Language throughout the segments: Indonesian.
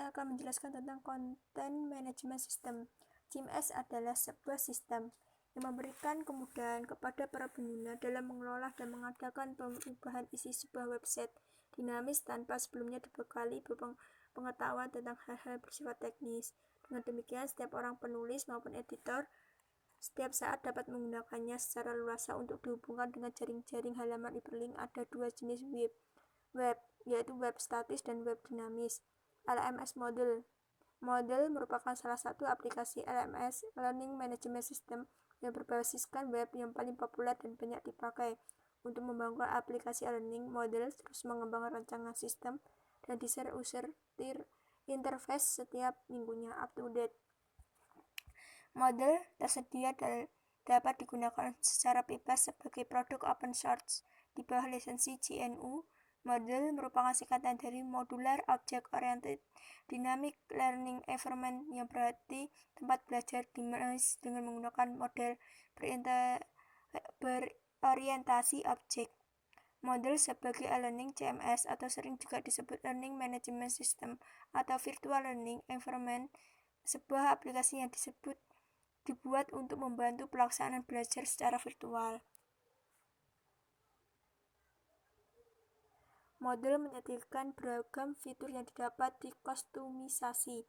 saya akan menjelaskan tentang Content Management System. CMS adalah sebuah sistem yang memberikan kemudahan kepada para pengguna dalam mengelola dan mengadakan perubahan isi sebuah website dinamis tanpa sebelumnya dibekali pengetahuan tentang hal-hal bersifat teknis. Dengan demikian, setiap orang penulis maupun editor setiap saat dapat menggunakannya secara luasa untuk dihubungkan dengan jaring-jaring halaman hiperlink. Ada dua jenis web, yaitu web statis dan web dinamis. LMS Model merupakan salah satu aplikasi LMS Learning Management System yang berbasiskan web yang paling populer dan banyak dipakai. Untuk membangun aplikasi learning, model terus mengembangkan rancangan sistem dan desain user interface setiap minggunya up-to-date. Model tersedia dapat digunakan secara bebas sebagai produk open source di bawah lisensi GNU. Model merupakan singkatan dari Modular Object Oriented Dynamic Learning Environment, yang berarti tempat belajar dinamis dengan menggunakan model berorientasi objek. Model sebagai e-learning CMS atau sering juga disebut Learning Management System atau Virtual Learning Environment, sebuah aplikasi yang dibuat untuk membantu pelaksanaan belajar secara virtual. Model menyediakan beragam fitur yang dapat dikustomisasi.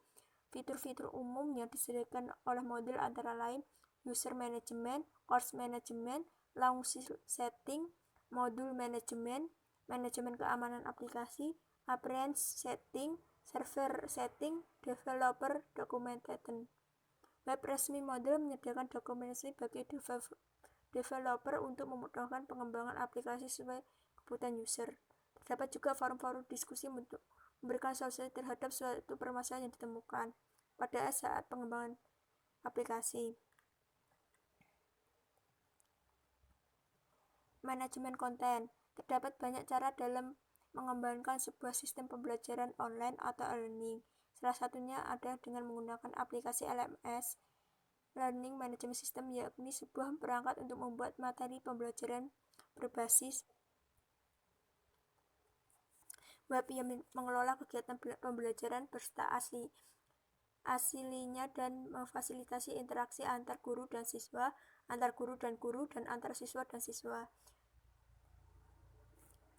Fitur-fitur umum yang disediakan oleh model antara lain user management, course management, launch setting, modul management, manajemen keamanan aplikasi, appearance setting, server setting, developer documentation. Web resmi model menyediakan dokumentasi bagi developer untuk memudahkan pengembangan aplikasi sesuai kebutuhan user. Terdapat juga forum-forum diskusi untuk memberikan solusi terhadap suatu permasalahan yang ditemukan pada saat pengembangan aplikasi. Manajemen konten. Terdapat banyak cara dalam mengembangkan sebuah sistem pembelajaran online atau e-learning. Salah satunya ada dengan menggunakan aplikasi LMS, Learning Management System, yakni sebuah perangkat untuk membuat materi pembelajaran berbasis web yang mengelola kegiatan pembelajaran beserta aslinya dan memfasilitasi interaksi antar guru dan siswa, antar guru dan guru, dan antar siswa dan siswa.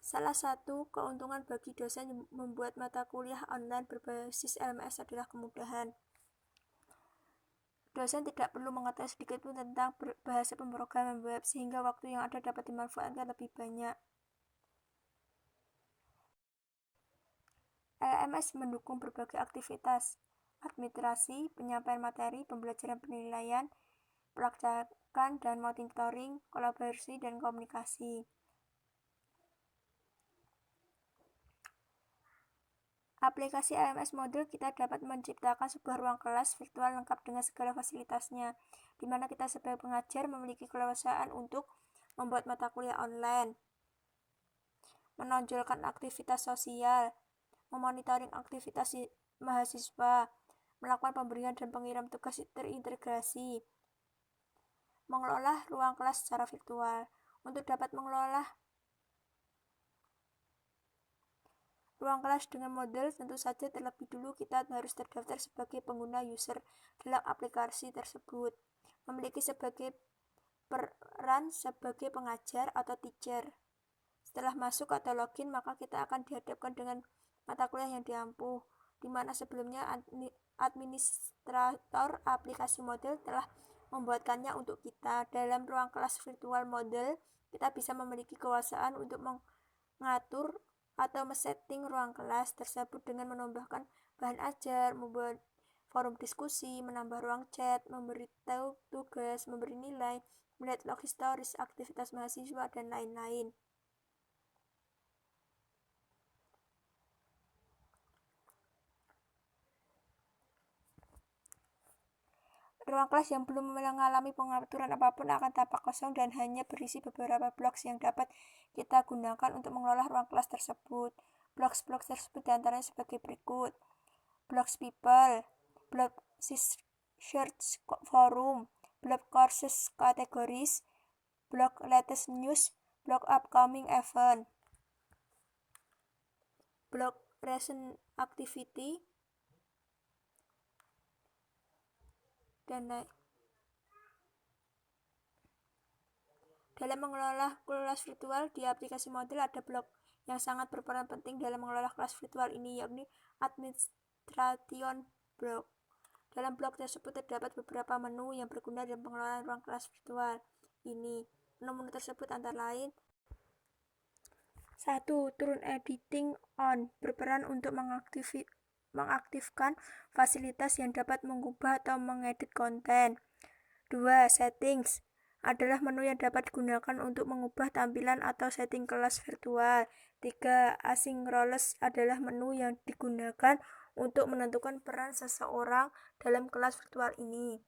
Salah satu keuntungan bagi dosen yang membuat mata kuliah online berbasis LMS adalah kemudahan. Dosen tidak perlu mengetahui sedikitpun tentang bahasa pemrograman web, sehingga waktu yang ada dapat dimanfaatkan lebih banyak. LMS mendukung berbagai aktivitas, administrasi, penyampaian materi, pembelajaran penilaian, pelacakan dan monitoring, kolaborasi, dan komunikasi. Aplikasi LMS Model, kita dapat menciptakan sebuah ruang kelas virtual lengkap dengan segala fasilitasnya, di mana kita sebagai pengajar memiliki keleluasaan untuk membuat mata kuliah online, menonjolkan aktivitas sosial, memonitoring aktivitas mahasiswa, melakukan pemberian dan pengirim tugas terintegrasi, mengelola ruang kelas secara virtual. Untuk dapat mengelola ruang kelas dengan model, tentu saja terlebih dulu kita harus terdaftar sebagai pengguna user dalam aplikasi tersebut, memiliki sebagai peran sebagai pengajar atau teacher. Setelah masuk atau login, maka kita akan dihadapkan dengan mata kuliah yang diampu, di mana sebelumnya administrator aplikasi model telah membuatkannya untuk kita. Dalam ruang kelas virtual model, kita bisa memiliki kekuasaan untuk mengatur atau men-setting ruang kelas tersebut dengan menambahkan bahan ajar, membuat forum diskusi, menambah ruang chat, memberitahu tugas, memberi nilai, melihat log historis aktivitas mahasiswa, dan lain-lain. Ruang kelas yang belum mengalami pengaturan apapun akan tampak kosong dan hanya berisi beberapa blocks yang dapat kita gunakan untuk mengelola ruang kelas tersebut. Blocks tersebut diantaranya sebagai berikut: blocks people, block search forum, block courses categories, block latest news, block upcoming event, block recent activity, dan lain. Dalam mengelola kelas virtual di aplikasi Moodle ada blok yang sangat berperan penting dalam mengelola kelas virtual ini, yakni Administration Block. Dalam blok tersebut terdapat beberapa menu yang berguna dalam pengelolaan ruang kelas virtual ini. Menu-menu tersebut antara lain: 1. Turn Editing On, berperan untuk mengaktifkan fasilitas yang dapat mengubah atau mengedit konten. 2. Settings adalah menu yang dapat digunakan untuk mengubah tampilan atau setting kelas virtual. 3. Async Roles adalah menu yang digunakan untuk menentukan peran seseorang dalam kelas virtual ini.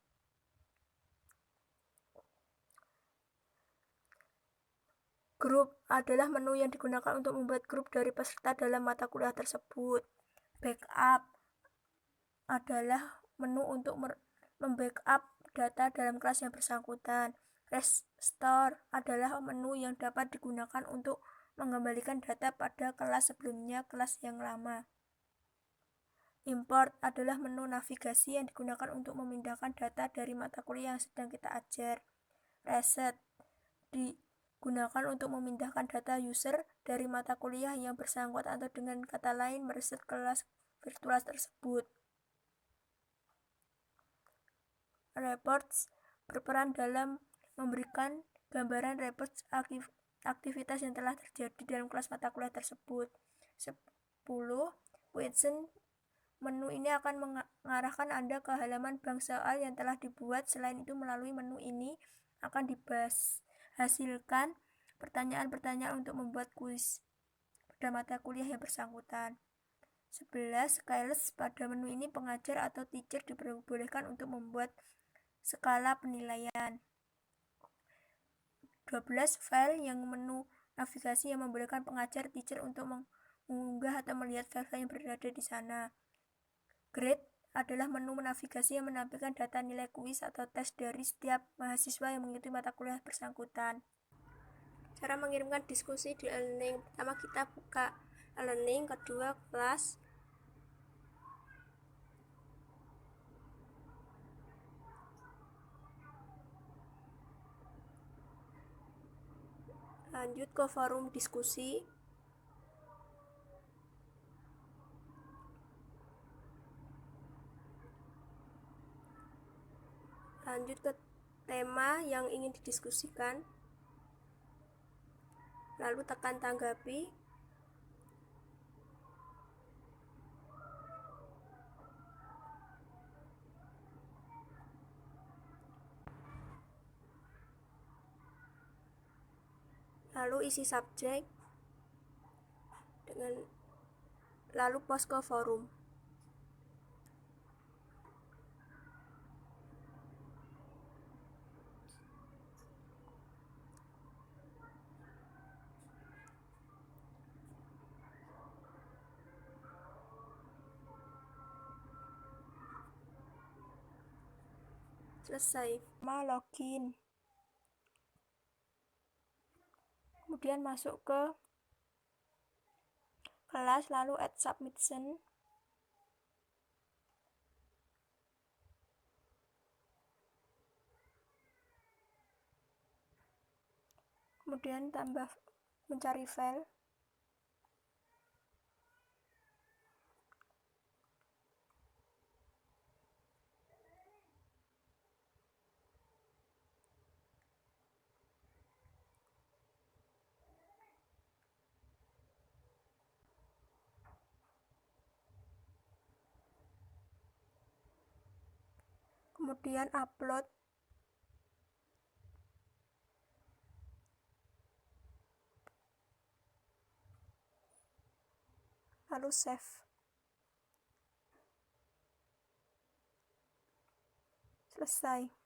Group adalah menu yang digunakan untuk membuat grup dari peserta dalam mata kuliah tersebut. Backup adalah menu untuk membackup data dalam kelas yang bersangkutan. Restore adalah menu yang dapat digunakan untuk mengembalikan data pada kelas sebelumnya, kelas yang lama. Import adalah menu navigasi yang digunakan untuk memindahkan data dari mata kuliah yang sedang kita ajar. Reset digunakan untuk memindahkan data user dari mata kuliah yang bersangkutan atau dengan kata lain mereset kelas virtual tersebut. Reports berperan dalam memberikan gambaran reports aktivitas yang telah terjadi dalam kelas mata kuliah tersebut. 10. Question. Menu ini akan mengarahkan Anda ke halaman bank soal yang telah dibuat. Selain itu, melalui menu ini akan dihasilkan pertanyaan-pertanyaan untuk membuat kuis pada mata kuliah yang bersangkutan. 11. Scales. Pada menu ini, pengajar atau teacher diperbolehkan untuk membuat skala penilaian. 12. File, yang menu navigasi yang membolehkan pengajar teacher untuk mengunggah atau melihat file yang berada di sana. Grade adalah menu navigasi yang menampilkan data nilai kuis atau tes dari setiap mahasiswa yang mengikuti mata kuliah bersangkutan. Cara mengirimkan diskusi di e-learning. Pertama, kita buka e-learning. Kedua, kelas. Lanjut ke forum diskusi. Lanjut ke tema yang ingin didiskusikan. Lalu tekan tanggapi. Lalu isi subjek. Lalu post ke forum. Selesai. Login. Kemudian masuk ke kelas, lalu add submission. Kemudian tambah mencari file. Kemudian upload. Lalu save. Selesai.